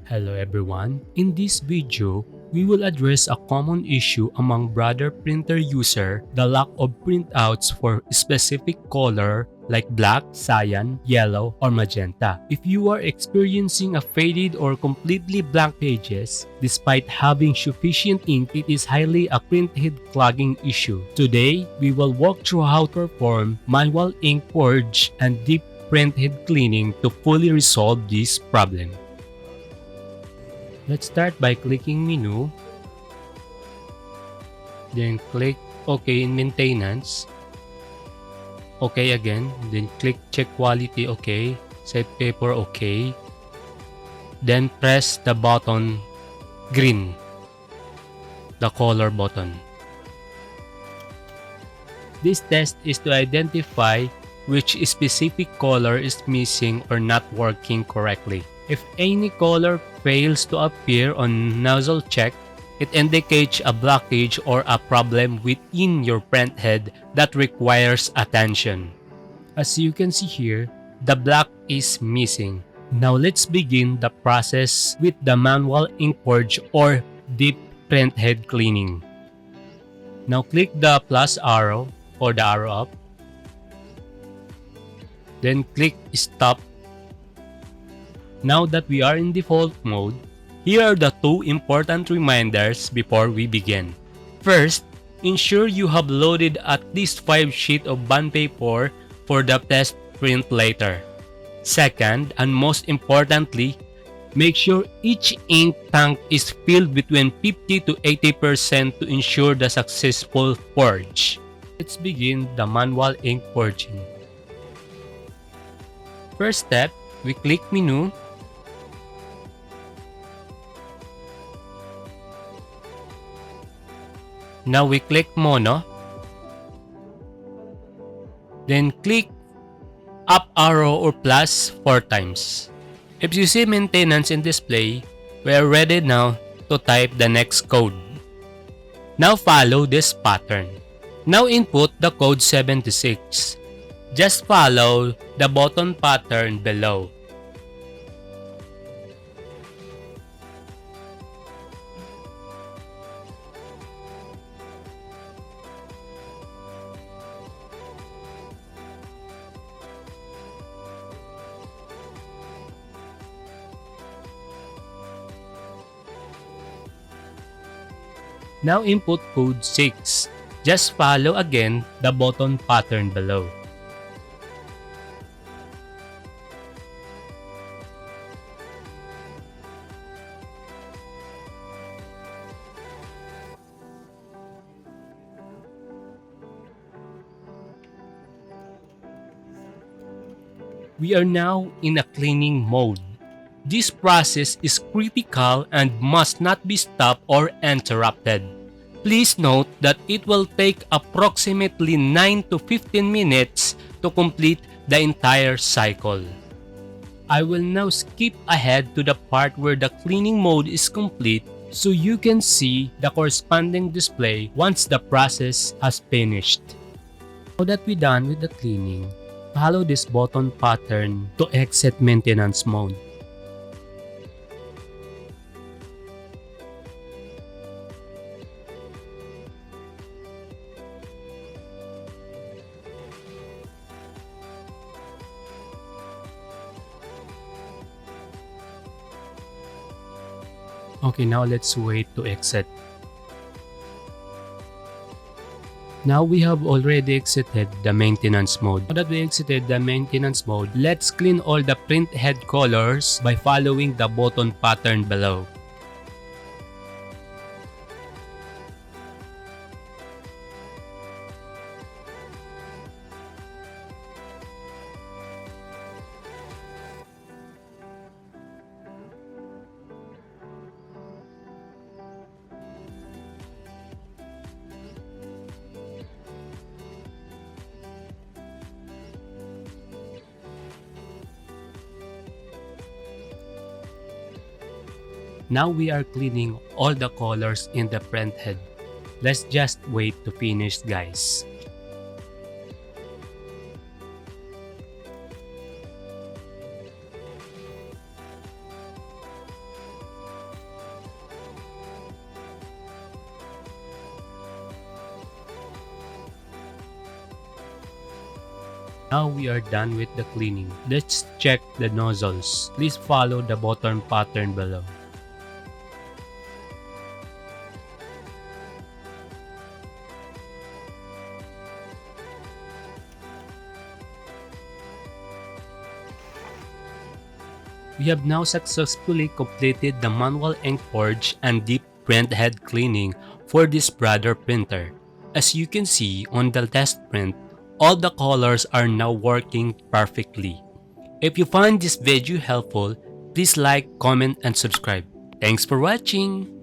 Hello everyone, in this video, we will address a common issue among Brother printer user, the lack of printouts for specific color like black, cyan, yellow, or magenta. If you are experiencing a faded or completely blank pages, despite having sufficient ink, it is highly a printhead clogging issue. Today, we will walk through how to perform manual ink purge and deep printhead cleaning to fully resolve this problem. Let's start by clicking menu, then click OK in maintenance, OK again, then click check quality OK, save paper OK, then press the button green, the color button. This test is to identify which specific color is missing or not working correctly. If any color fails to appear on nozzle check, it indicates a blockage or a problem within your printhead that requires attention. As you can see here, the black is missing. Now let's begin the process with the manual ink purge or deep printhead cleaning. Now click the plus arrow or the arrow up. Then click stop. Now that we are in default mode, here are the two important reminders before we begin. First, ensure you have loaded at least 5 sheets of bond paper for the test print later. Second, and most importantly, make sure each ink tank is filled between 50 to 80% to ensure the successful purge. Let's begin the manual ink purging. First step, we click menu. Now we click mono. Then click up arrow or plus 4 times. If you see maintenance in display, we are ready now to type the next code. Now follow this pattern. Now input the code 76. Just follow the button pattern below. Now input code 6. Just follow again the button pattern below. We are now in a cleaning mode. This process is critical and must not be stopped or interrupted. Please note that it will take approximately 9 to 15 minutes to complete the entire cycle. I will now skip ahead to the part where the cleaning mode is complete so you can see the corresponding display once the process has finished. Now that we're done with the cleaning, follow this button pattern to exit maintenance mode. Okay, now let's wait to exit. Now we have already exited the maintenance mode. Now that we exited the maintenance mode, let's clean all the printhead colors by following the button pattern below. Now we are cleaning all the colors in the printhead. Let's just wait to finish, guys. Now we are done with the cleaning. Let's check the nozzles. Please follow the button pattern below. We have now successfully completed the manual ink purge and deep printhead cleaning for this Brother printer. As you can see on the test print, all the colors are now working perfectly. If you find this video helpful, please like, comment, and subscribe. Thanks for watching!